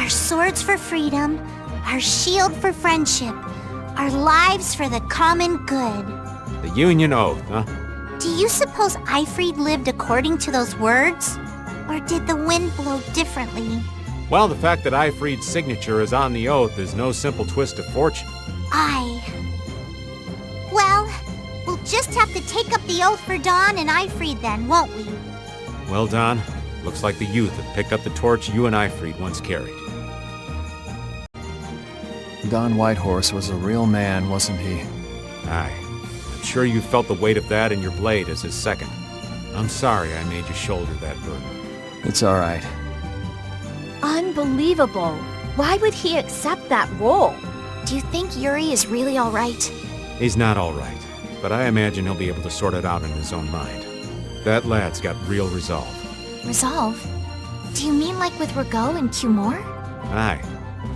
Our swords for freedom, our shield for friendship, our lives for the common good. The Union Oath, huh? Do you suppose Ifrid lived according to those words? Or did the wind blow differently? Well, the fact that Ifrid's signature is on the oath is no simple twist of fortune. Well, we'll just have to take up the oath for Dawn and Ifrid then, won't we? Well, Don, looks like the youth have picked up the torch you and Ifrid once carried. Don Whitehorse was a real man, wasn't he? Aye. I'm sure you felt the weight of that in your blade as his second. I'm sorry I made you shoulder that burden. It's all right. Unbelievable. Why would he accept that role? Do you think Yuri is really all right? He's not all right, but I imagine he'll be able to sort it out in his own mind. That lad's got real resolve. Resolve? Do you mean like with Rago and Cumore? Aye.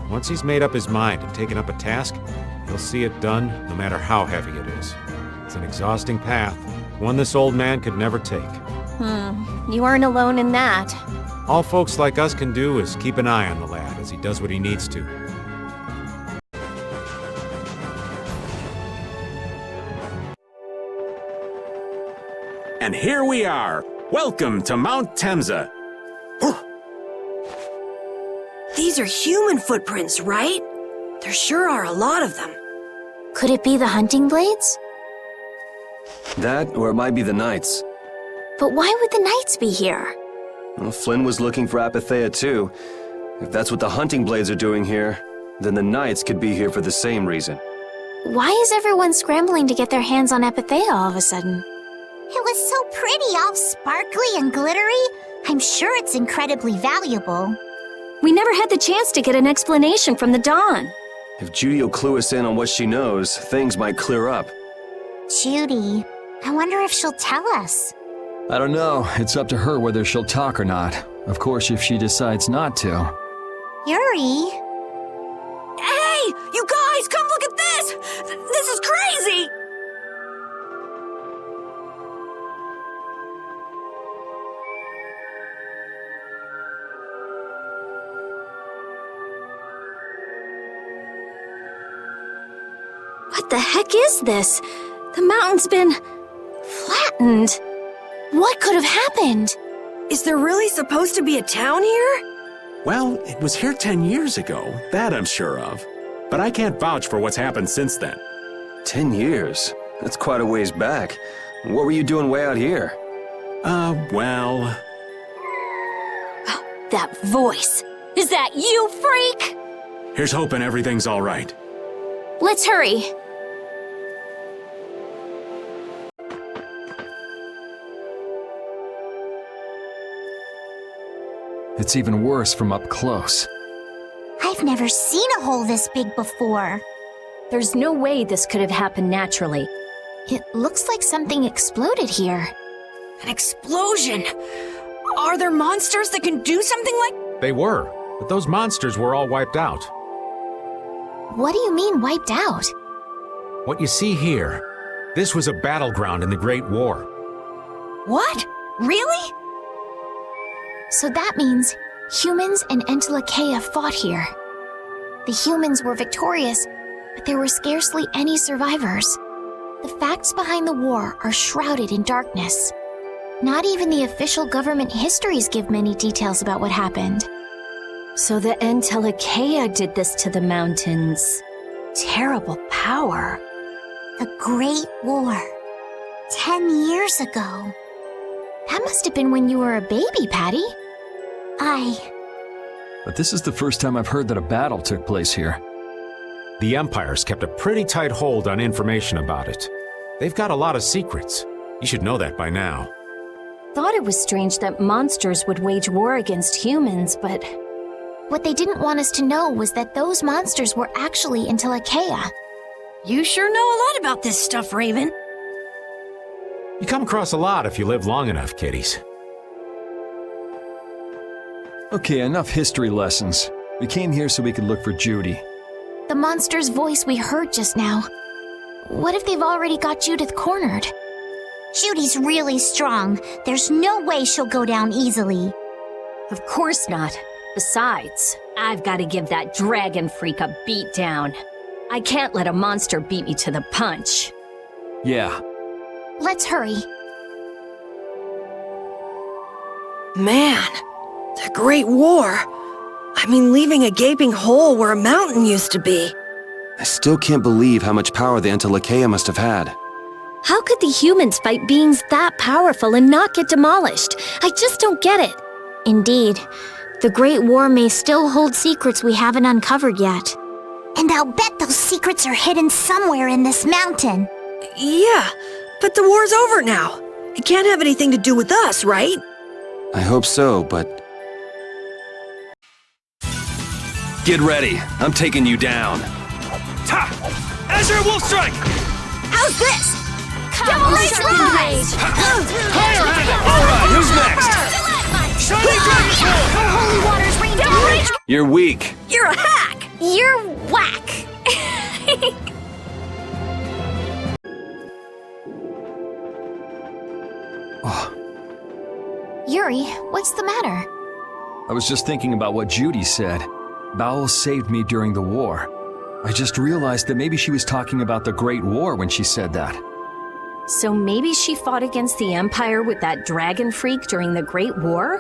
Once he's made up his mind and taken up a task, he'll see it done no matter how heavy it is. It's an exhausting path, one this old man could never take. You aren't alone in that. All folks like us can do is keep an eye on the lad as he does what he needs to. And here we are. Welcome to Mount Temza. These are human footprints, right? There sure are a lot of them. Could it be the hunting blades? That, or it might be the Knights. But why would the Knights be here? Well, Flynn was looking for Apatheia too. If that's what the hunting blades are doing here, then the Knights could be here for the same reason. Why is everyone scrambling to get their hands on Apatheia all of a sudden? It was so pretty, all sparkly and glittery. I'm sure it's incredibly valuable. We never had the chance to get an explanation from the Dawn. If Judy will clue us in on what she knows, things might clear up. Judy, I wonder if she'll tell us. I don't know. It's up to her whether she'll talk or not. Of course, if she decides not to. Yuri? Hey! You guys, come look at this! This is crazy! What the heck is this? The mountain's been flattened. What could have happened? Is there really supposed to be a town here? Well, it was here 10 years ago, that I'm sure of. But I can't vouch for what's happened since then. 10 years? That's quite a ways back. What were you doing way out here? Well... That voice. Is that you, freak? Here's hoping everything's all right. Let's hurry. It's even worse from up close. I've never seen a hole this big before. There's no way this could have happened naturally. It looks like something exploded here. An explosion! Are there monsters that can do something like... They were, but those monsters were all wiped out. What do you mean, wiped out? What you see here, this was a battleground in the Great War. What? Really? So that means humans and Entelekea fought here. The humans were victorious, but there were scarcely any survivors. The facts behind the war are shrouded in darkness. Not even the official government histories give many details about what happened. So the Entelekea did this to the mountains. Terrible power. The Great War. 10 years ago. That must have been when you were a baby, Patty. But this is the first time I've heard that a battle took place here. The Empire's kept a pretty tight hold on information about it. They've got a lot of secrets. You should know that by now. Thought it was strange that monsters would wage war against humans, but... What they didn't want us to know was that those monsters were actually Entelekea. You sure know a lot about this stuff, Raven. You come across a lot if you live long enough, kiddies. Okay, enough history lessons. We came here so we could look for Judy. The monster's voice we heard just now. What if they've already got Judith cornered? Judy's really strong. There's no way she'll go down easily. Of course not. Besides, I've got to give that dragon freak a beat down. I can't let a monster beat me to the punch. Yeah. Let's hurry. Man, the Great War. I mean, leaving a gaping hole where a mountain used to be. I still can't believe how much power the Entelekea must have had. How could the humans fight beings that powerful and not get demolished? I just don't get it. Indeed, the Great War may still hold secrets we haven't uncovered yet. And I'll bet those secrets are hidden somewhere in this mountain. Yeah, but the war's over now. It can't have anything to do with us, right? I hope so, but... Get ready. I'm taking you down. Ta! Azure Wolf Strike! How's this? Demolition Blade! Higher Hand! Alright, who's next? Shining Dragon Sword! Holy waters rain down! You're weak. You're a hack! You're whack! Yuri, what's the matter? I was just thinking about what Judy said. Bowel saved me during the war. I just realized that maybe she was talking about the Great War when she said that. So maybe she fought against the Empire with that dragon freak during the Great War?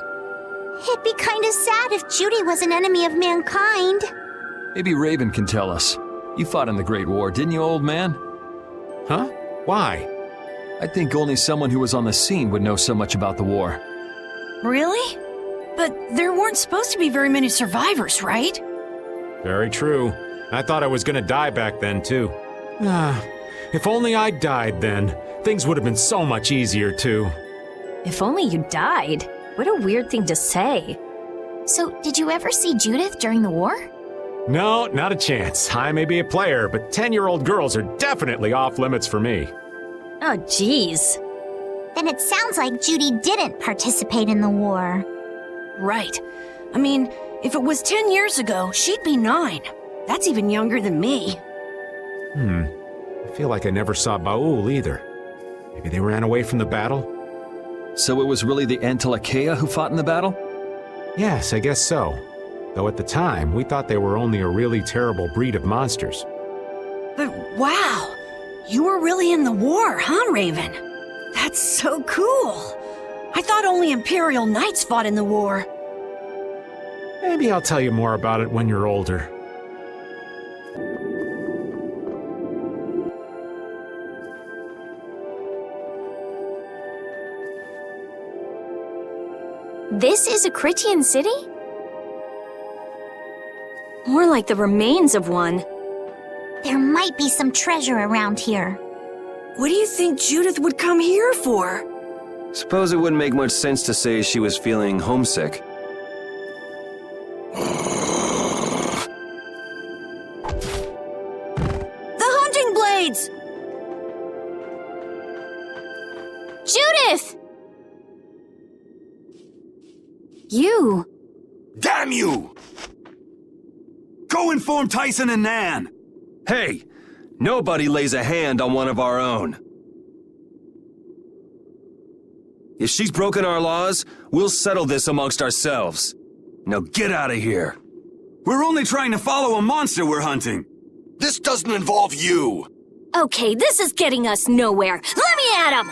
It'd be kinda sad if Judy was an enemy of mankind. Maybe Raven can tell us. You fought in the Great War, didn't you, old man? Huh? Why? I think only someone who was on the scene would know so much about the war. Really? But there weren't supposed to be very many survivors, right? Very true. I thought I was gonna die back then, too. If only I died then, things would have been so much easier, too. If only you died. What a weird thing to say. So, did you ever see Judith during the war? No, not a chance. I may be a player, but 10-year-old girls are definitely off limits for me. Oh, jeez. Then it sounds like Judy didn't participate in the war. Right. I mean, if it was 10 years ago, she'd be 9. That's even younger than me. I feel like I never saw Baul either. Maybe they ran away from the battle? So it was really the Entelekea who fought in the battle? Yes, I guess so. Though at the time, we thought they were only a really terrible breed of monsters. But wow, you were really in the war, huh, Raven? That's so cool. I thought only Imperial Knights fought in the war. Maybe I'll tell you more about it when you're older. This is a Critian city? More like the remains of one. There might be some treasure around here. What do you think Judith would come here for? Suppose it wouldn't make much sense to say she was feeling homesick. The hunting blades! Judith! You. Damn you! Go inform Tyson and Nan! Hey! Nobody lays a hand on one of our own. If she's broken our laws, we'll settle this amongst ourselves. Now get out of here. We're only trying to follow a monster we're hunting. This doesn't involve you. Okay, this is getting us nowhere. Let me at him!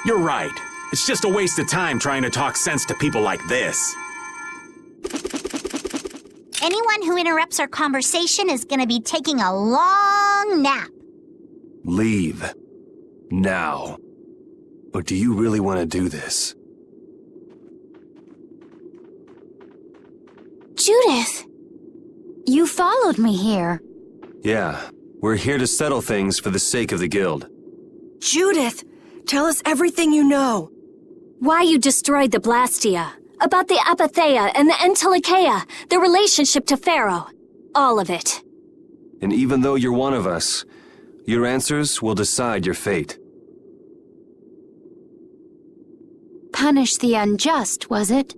You're right. It's just a waste of time trying to talk sense to people like this. Anyone who interrupts our conversation is gonna be taking a long nap. Leave. Now. Or do you really want to do this? Judith! You followed me here. Yeah, we're here to settle things for the sake of the guild. Judith, tell us everything you know. Why you destroyed the Blastia. About the Apatheia and the Entelekea. The relationship to Pharaoh. All of it. And even though you're one of us, your answers will decide your fate. Punish the unjust, was it?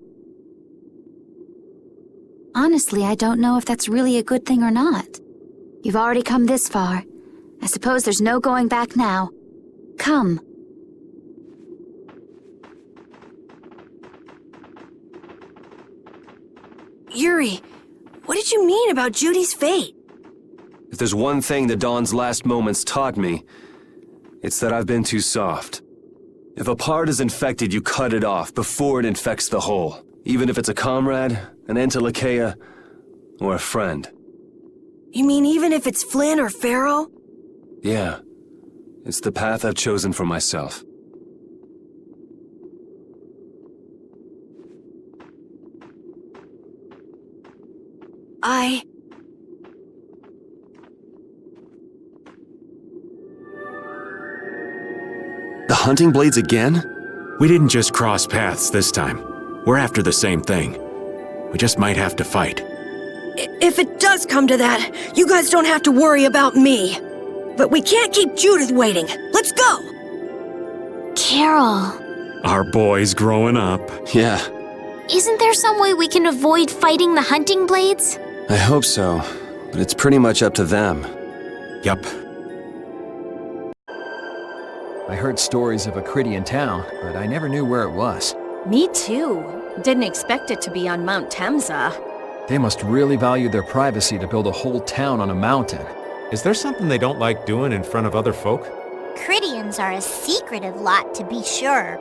Honestly, I don't know if that's really a good thing or not. You've already come this far. I suppose there's no going back now. Come. Yuri, What did you mean about Judy's fate? If there's one thing the Dawn's last moments taught me, it's that I've been too soft. If a part is infected, you cut it off before it infects the whole. Even if it's a comrade, an Entelekea, or a friend. You mean even if it's Flynn or Pharaoh? Yeah. It's the path I've chosen for myself. The hunting blades again? We didn't just cross paths this time. We're after the same thing. We just might have to fight. If it does come to that, you guys don't have to worry about me. But we can't keep Judith waiting. Let's go! Carol, Our boy's growing up. Yeah, isn't there some way we can avoid fighting the hunting blades? I hope so. But it's pretty much up to them. Yup. I heard stories of a Cridian town, but I never knew where it was. Me too. Didn't expect it to be on Mount Temza. They must really value their privacy to build a whole town on a mountain. Is there something they don't like doing in front of other folk? Cridians are a secretive lot, to be sure.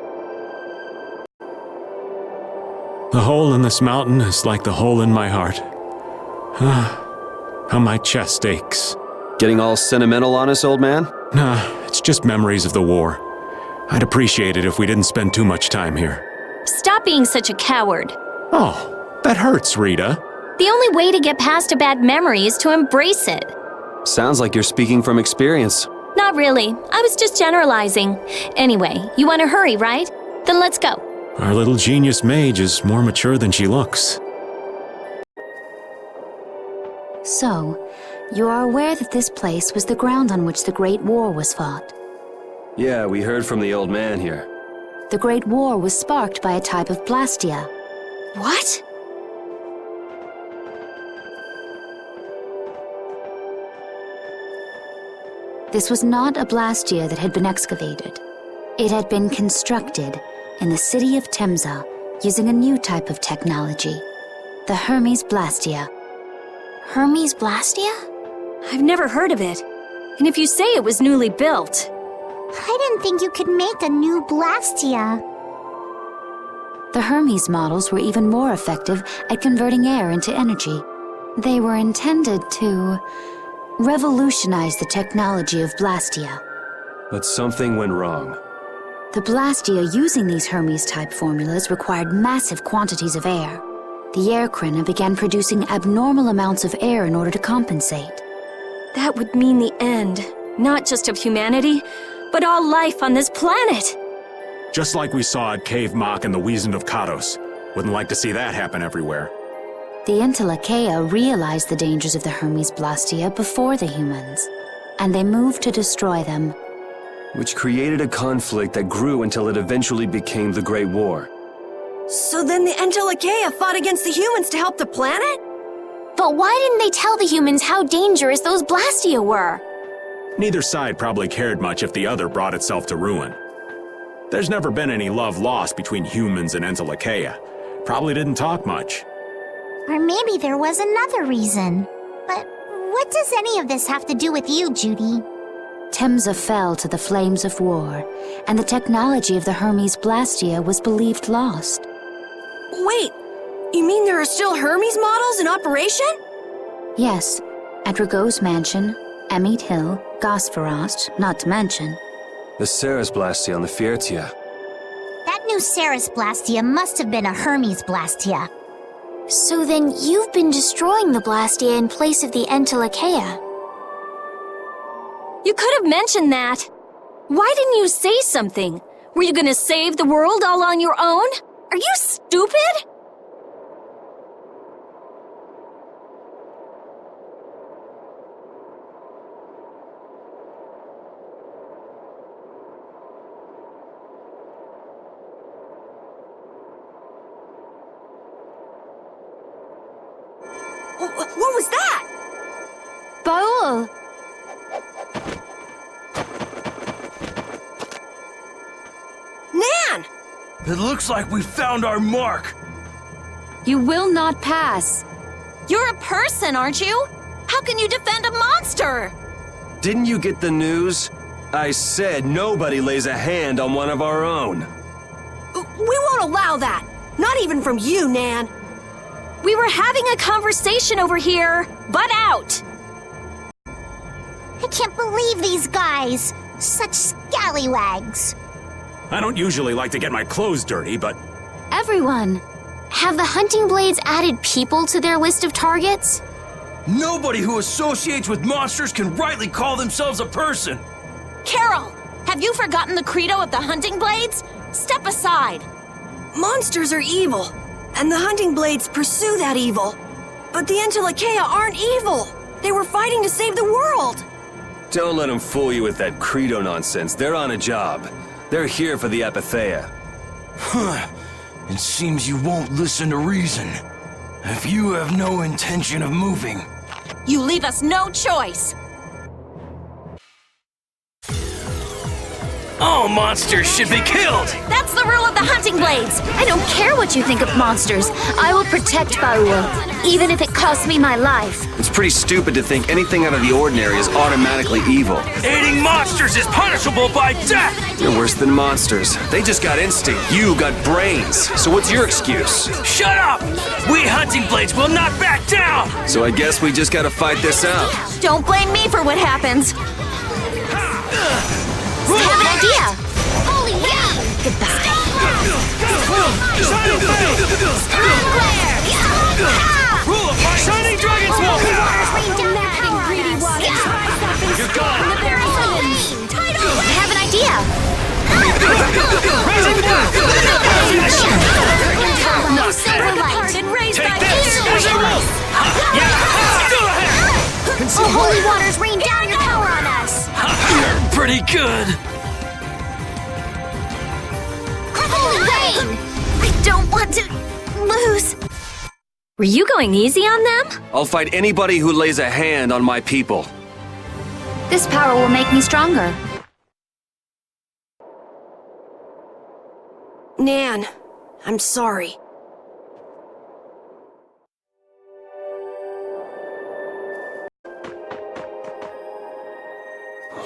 The hole in this mountain is like the hole in my heart. How my chest aches. Getting all sentimental on us, old man? Nah, it's just memories of the war. I'd appreciate it if we didn't spend too much time here. Stop being such a coward. Oh, that hurts, Rita. The only way to get past a bad memory is to embrace it. Sounds like you're speaking from experience. Not really. I was just generalizing. Anyway, you want to hurry, right? Then let's go. Our little genius mage is more mature than she looks. So, you are aware that this place was the ground on which the Great War was fought. Yeah, we heard from the old man here. The Great War was sparked by a type of Blastia. What? This was not a Blastia that had been excavated. It had been constructed in the city of Temza using a new type of technology, the Hermes Blastia. Hermes Blastia? I've never heard of it. And if you say it was newly built... I didn't think you could make a new Blastia. The Hermes models were even more effective at converting air into energy. They were intended to revolutionize the technology of Blastia. But something went wrong. The Blastia using these Hermes-type formulas required massive quantities of air. The Airkrina began producing abnormal amounts of air in order to compensate. That would mean the end, not just of humanity, but all life on this planet. Just like we saw at Cave Mach and the Wiesent of Kados. Wouldn't like to see that happen everywhere. The Entelekea realized the dangers of the Hermes Blastia before the humans, and they moved to destroy them. Which created a conflict that grew until it eventually became the Great War. So then the Entelekea fought against the humans to help the planet? But why didn't they tell the humans how dangerous those Blastia were? Neither side probably cared much if the other brought itself to ruin. There's never been any love lost between humans and Entelekea. Probably didn't talk much. Or maybe there was another reason. But what does any of this have to do with you, Judy? Temza fell to the flames of war, and the technology of the Hermes Blastia was believed lost. Wait, you mean there are still Hermes models in operation? Yes, at Rago's mansion, Emmett Hill, Gosferost, not to mention. The Ceres Blastia on the Fiertia. That new Ceres Blastia must have been a Hermes Blastia. So then you've been destroying the Blastia in place of the Entelekea. You could have mentioned that. Why didn't you say something? Were you gonna save the world all on your own? Are you stupid? What was that? Baul! Nan! It looks like we found our mark. You will not pass. You're a person, aren't you? How can you defend a monster? Didn't you get the news? I said nobody lays a hand on one of our own. We won't allow that. Not even from you, Nan. We were having a conversation over here. Butt out! I can't believe these guys. Such scallywags. I don't usually like to get my clothes dirty, but Everyone, Have the hunting blades added people to their list of targets? Nobody who associates with monsters can rightly call themselves a person. Carol, have you forgotten the credo of the hunting blades? Step aside. Monsters are evil, and the hunting blades pursue that evil. But the Entelekea aren't evil. They were fighting to save the world. Don't let them fool you with that credo nonsense. They're on a job. They're here for the Apatheia. Huh. It seems you won't listen to reason. If you have no intention of moving... You leave us no choice. All monsters should be killed! That's the rule of the hunting blades. I don't care what you think of monsters. I will protect Baul, even if it costs me my life. It's pretty stupid to think anything out of the ordinary is automatically evil. Aiding monsters is punishable by death! You're worse than monsters. They just got instinct. You got brains. So what's your excuse? Shut up! We hunting blades will not back down! So I guess we just gotta fight this out. Don't blame me for what happens. I have an idea! Holy yeah! Goodbye. Shining Blade! Strong glare! Rule of fight! Shining Dragon's Wall! Rain down their power on us. You're gone! I have an idea! No silver light! And raise Take thy this! As a wolf! Still ahead! Oh, holy waters, rain down your power on us! You're pretty good! Holy rain! I don't want to lose. Were you going easy on them? I'll fight anybody who lays a hand on my people. This power will make me stronger. Nan, I'm sorry.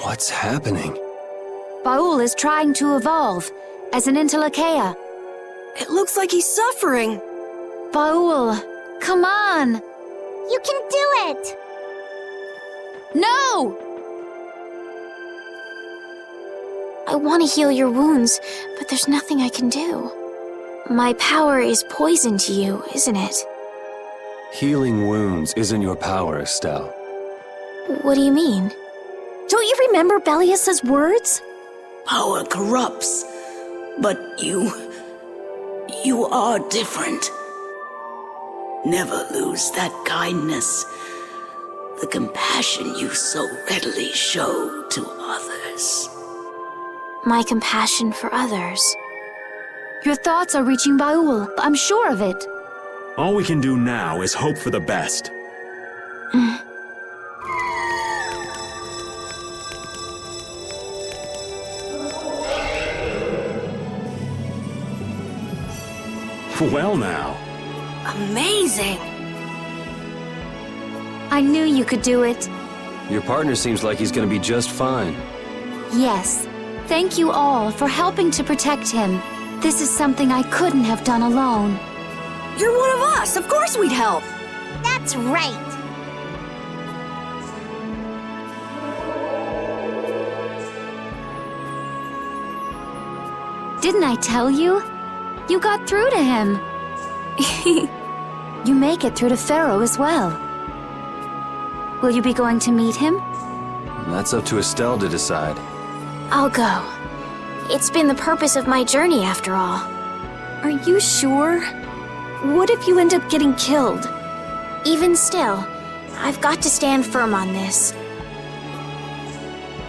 What's happening? Baul is trying to evolve as an Entelekea. It looks like he's suffering. Baul, come on! You can do it! No! I want to heal your wounds, but there's nothing I can do. My power is poison to you, isn't it? Healing wounds isn't your power, Estelle. What do you mean? Don't you remember Bellius's words? Power corrupts, but you are different. Never lose that kindness, the compassion you so readily show to others. My compassion for others. Your thoughts are reaching Baul. I'm sure of it. all we can do now is hope for the best. Well now. Amazing! I knew you could do it. Your partner seems like he's gonna be just fine. Yes. Thank you all for helping to protect him. This is something I couldn't have done alone. You're one of us! Of course we'd help! That's right! Didn't I tell you? You got through to him. You make it through to Pharaoh as well. Will you be going to meet him? That's up to Estelle to decide. I'll go. It's been the purpose of my journey, after all. Are you sure? What if you end up getting killed? Even still, I've got to stand firm on this.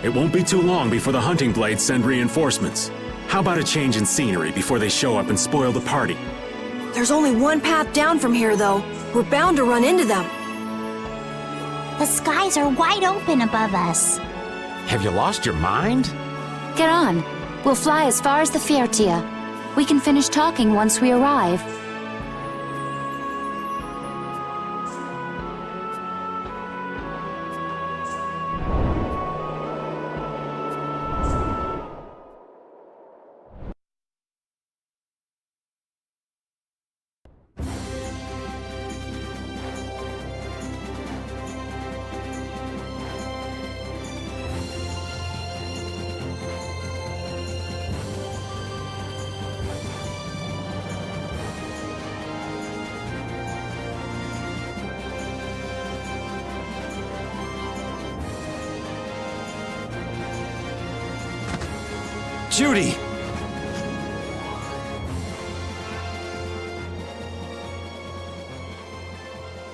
It won't be too long before the hunting blades send reinforcements. How about a change in scenery before they show up and spoil the party? There's only one path down from here, though. We're bound to run into them. The skies are wide open above us. Have you lost your mind? Get on. We'll fly as far as the Fiertia. We can finish talking once we arrive. Judy!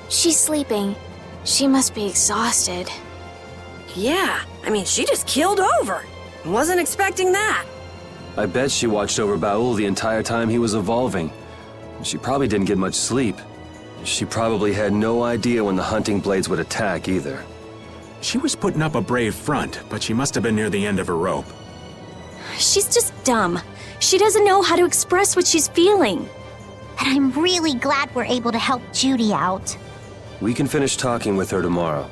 She's sleeping. She must be exhausted. Yeah, I mean, she just keeled over. Wasn't expecting that. I bet she watched over Baul the entire time he was evolving. She probably didn't get much sleep. She probably had no idea when the hunting blades would attack either. She was putting up a brave front, but she must have been near the end of her rope. She's just dumb. She doesn't know how to express what she's feeling. But I'm really glad we're able to help Judy out. We can finish talking with her tomorrow.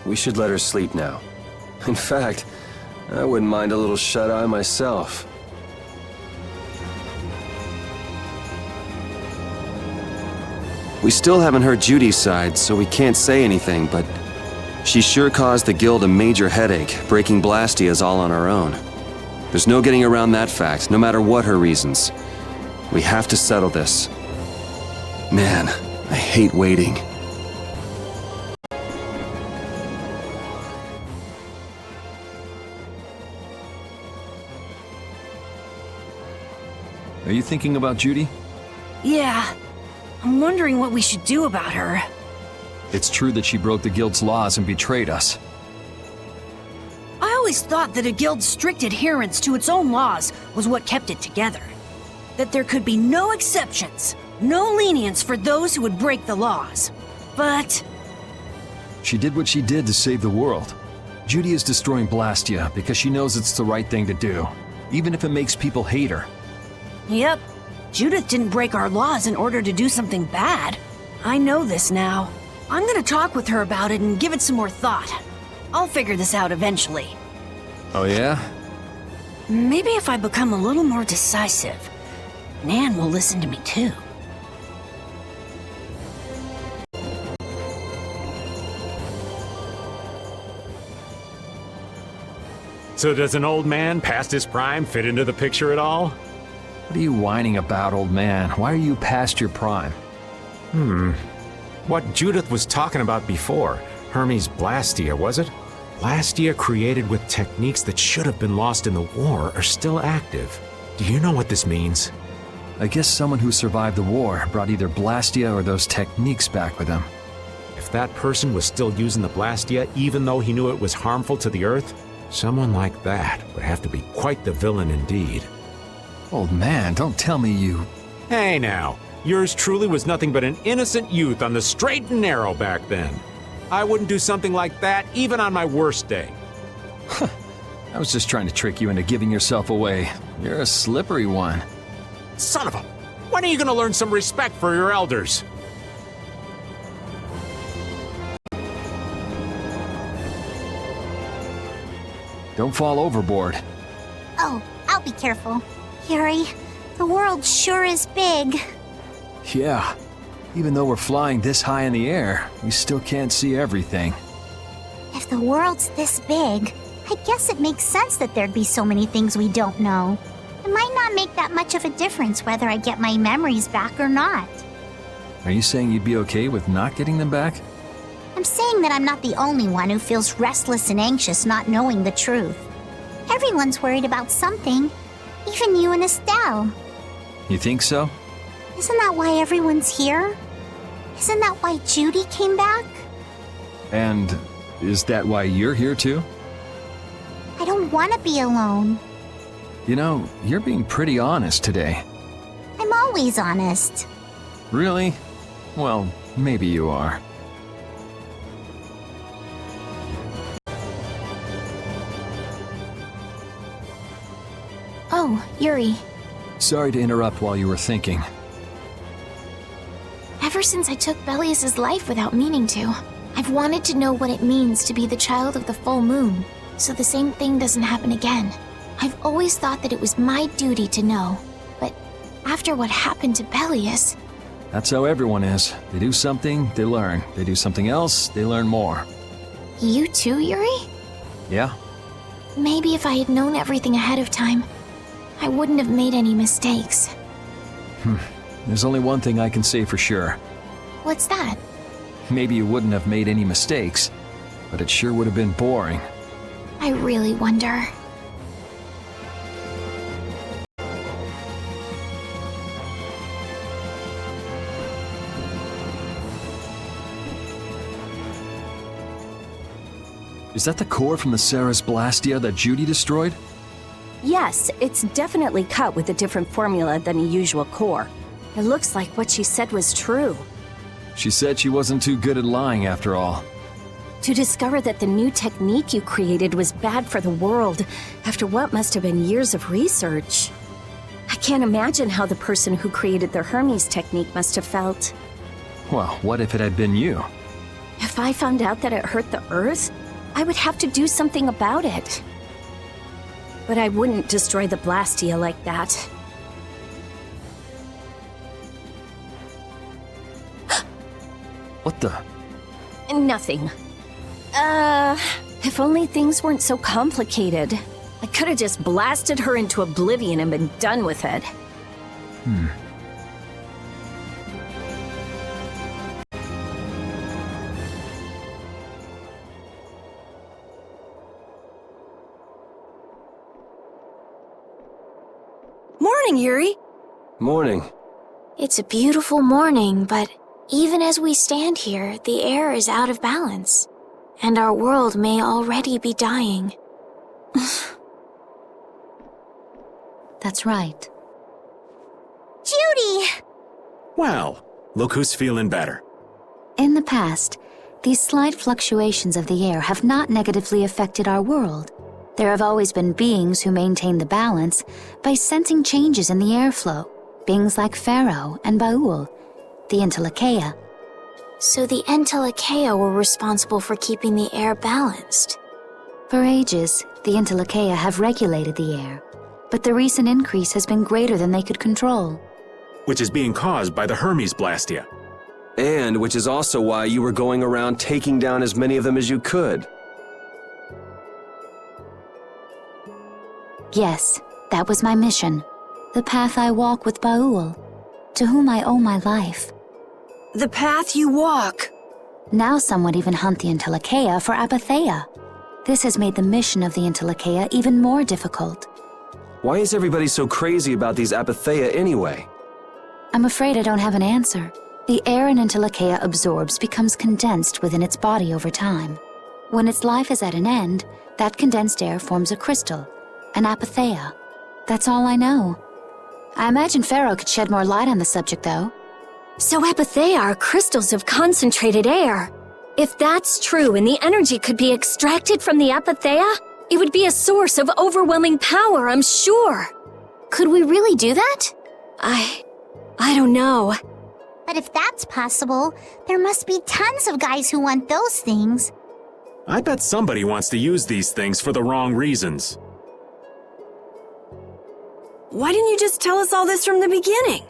We should let her sleep now. In fact, I wouldn't mind a little shut-eye myself. We still haven't heard Judy's side, so we can't say anything, but she sure caused the guild a major headache, breaking Blastias all on her own. There's no getting around that fact, no matter what her reasons. We have to settle this. Man, I hate waiting. Are you thinking about Judy? Yeah, I'm wondering what we should do about her. It's true that she broke the guild's laws and betrayed us. I always thought that a guild's strict adherence to its own laws was what kept it together. That there could be no exceptions, no lenience for those who would break the laws. But She did what she did to save the world. Judy is destroying Blastia because she knows it's the right thing to do, even if it makes people hate her. yep, Judith didn't break our laws in order to do something bad. I know this now. I'm gonna talk with her about it and give it some more thought. I'll figure this out eventually. Oh yeah? Maybe if I become a little more decisive, Nan will listen to me too. So does an old man past his prime fit into the picture at all? What are you whining about, old man? Why are you past your prime? What Judith was talking about before, Hermes Blastia, was it? Blastia created with techniques that should have been lost in the war are still active. Do you know what this means? I guess someone who survived the war brought either Blastia or those techniques back with him. If that person was still using the Blastia even though he knew it was harmful to the Earth, someone like that would have to be quite the villain indeed. Old man, don't tell me you... Hey now, yours truly was nothing but an innocent youth on the straight and narrow back then. I wouldn't do something like that even on my worst day. I was just trying to trick you into giving yourself away. You're a slippery one. Son of a... When are you gonna learn some respect for your elders? Don't fall overboard. Oh, I'll be careful. Yuri, the world sure is big. Yeah. Even though we're flying this high in the air, we still can't see everything. If the world's this big, I guess it makes sense that there'd be so many things we don't know. It might not make that much of a difference whether I get my memories back or not. Are you saying you'd be okay with not getting them back? I'm saying that I'm not the only one who feels restless and anxious not knowing the truth. Everyone's worried about something, even you and Estelle. You think so? Isn't that why everyone's here? Isn't that why Judy came back? And is that why you're here too? I don't want to be alone. You know, you're being pretty honest today. I'm always honest. Really? Well, maybe you are. Oh, Yuri. Sorry to interrupt while you were thinking. Ever since I took Belius's life without meaning to, I've wanted to know what it means to be the child of the full moon, so the same thing doesn't happen again. I've always thought that it was my duty to know, but after what happened to Belius... That's how everyone is. They do something, they learn. They do something else, they learn more. You too, Yuri? Yeah? Maybe if I had known everything ahead of time, I wouldn't have made any mistakes. There's only one thing I can say for sure. What's that? Maybe you wouldn't have made any mistakes, but it sure would have been boring. I really wonder. Is that the core from the Ceres Blastia that Judy destroyed? Yes, it's definitely cut with a different formula than a usual core. It looks like what she said was true. She said she wasn't too good at lying after all. To discover that the new technique you created was bad for the world after what must have been years of research. I can't imagine how the person who created the Hermes technique must have felt. Well, what if it had been you? If I found out that it hurt the Earth, I would have to do something about it. But I wouldn't destroy the Blastia like that. What the? Nothing. If only things weren't so complicated. I could have just blasted her into oblivion and been done with it. Morning, Yuri. Morning. It's a beautiful morning, but even as we stand here, the air is out of balance, and our world may already be dying. That's right. Judy! Well, look who's feeling better. In the past, these slight fluctuations of the air have not negatively affected our world. There have always been beings who maintain the balance by sensing changes in the airflow, beings like Pharaoh and Baul, the Entelekea. So the Entelekea were responsible for keeping the air balanced. For ages, the Entelekea have regulated the air, but the recent increase has been greater than they could control. Which is being caused by the Hermes Blastia. And which is also why you were going around taking down as many of them as you could. Yes, that was my mission. The path I walk with Baul, to whom I owe my life. The path you walk. Now some would even hunt the Entelekea for Apatheia. This has made the mission of the Entelekea even more difficult. Why is everybody so crazy about these Apatheia anyway? I'm afraid I don't have an answer. The air an Entelekea absorbs becomes condensed within its body over time. When its life is at an end, that condensed air forms a crystal, an Apatheia. That's all I know. I imagine Pharaoh could shed more light on the subject, though. So Apatheia are crystals of concentrated air. If that's true and the energy could be extracted from the Apatheia, it would be a source of overwhelming power, I'm sure. Could we really do that? I don't know. But if that's possible, there must be tons of guys who want those things. I bet somebody wants to use these things for the wrong reasons. Why didn't you just tell us all this from the beginning?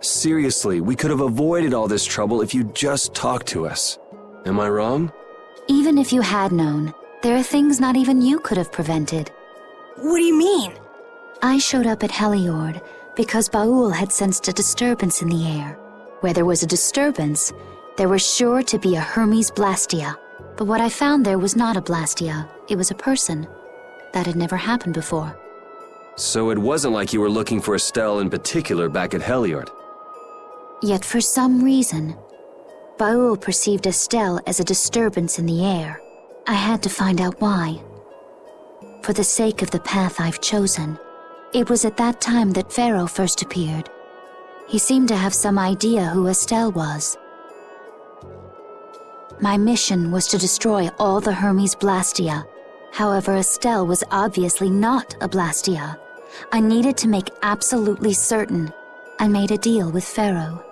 Seriously, we could have avoided all this trouble if you just talked to us. Am I wrong? Even if you had known, there are things not even you could have prevented. What do you mean? I showed up at Heliord because Baul had sensed a disturbance in the air. Where there was a disturbance, there was sure to be a Hermes Blastia. But what I found there was not a Blastia, it was a person. That had never happened before. So it wasn't like you were looking for Estelle in particular back at Heliord. Yet for some reason, Baul perceived Estelle as a disturbance in the air. I had to find out why. For the sake of the path I've chosen, it was at that time that Pharaoh first appeared. He seemed to have some idea who Estelle was. My mission was to destroy all the Hermes Blastia. However, Estelle was obviously not a Blastia. I needed to make absolutely certain. I made a deal with Pharaoh,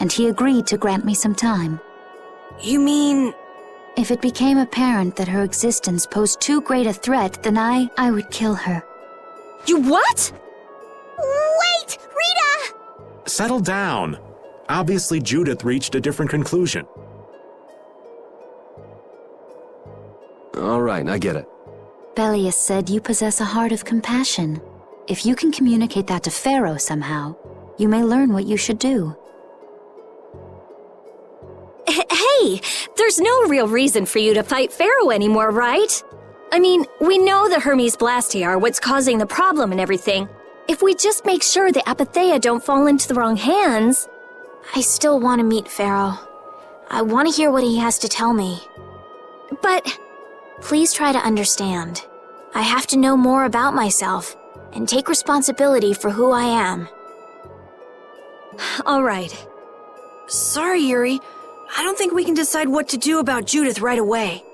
and he agreed to grant me some time. You mean... If it became apparent that her existence posed too great a threat, then I would kill her. You what? Wait! Rita! Settle down. Obviously, Judith reached a different conclusion. All right, I get it. Belius said you possess a heart of compassion. If you can communicate that to Pharaoh somehow, you may learn what you should do. Hey, there's no real reason for you to fight Pharaoh anymore, right? I mean, we know the Hermes Blastia are what's causing the problem and everything. If we just make sure the Apatheia don't fall into the wrong hands... I still want to meet Pharaoh. I want to hear what he has to tell me. But Please try to understand. I have to know more about myself and take responsibility for who I am. All right. Sorry, Yuri. I don't think we can decide what to do about Judith right away.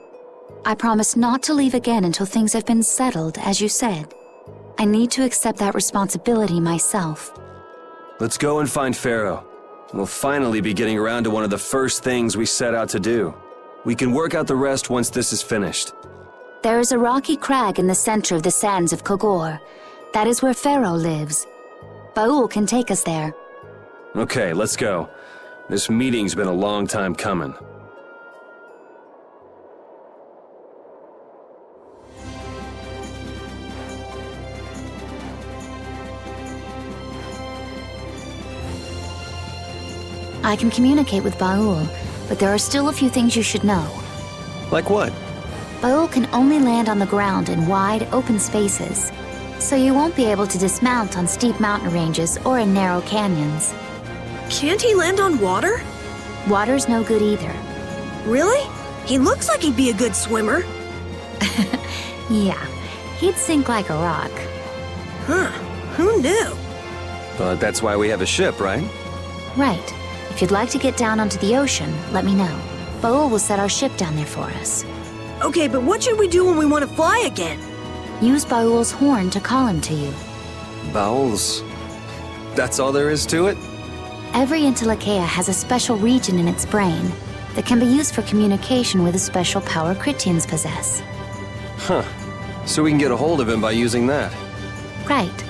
I promise not to leave again until things have been settled, as you said. I need to accept that responsibility myself. Let's go and find Pharaoh. We'll finally be getting around to one of the first things we set out to do. We can work out the rest once this is finished. There is a rocky crag in the center of the sands of Kogor. That is where Pharaoh lives. Baul can take us there. Okay, let's go. This meeting's been a long time coming. I can communicate with Baul, but there are still a few things you should know. Like what? Baul can only land on the ground in wide, open spaces, so you won't be able to dismount on steep mountain ranges or in narrow canyons. Can't he land on water? Water's no good either. Really? He looks like he'd be a good swimmer. Yeah, he'd sink like a rock. Huh, who knew? But that's why we have a ship, right? Right. If you'd like to get down onto the ocean, let me know. Baul will set our ship down there for us. Okay, but what should we do when we want to fly again? Use Baul's horn to call him to you. Bowels. That's all there is to it? Every Entelekea has a special region in its brain that can be used for communication with a special power Critians possess. Huh. So we can get a hold of him by using that. Right.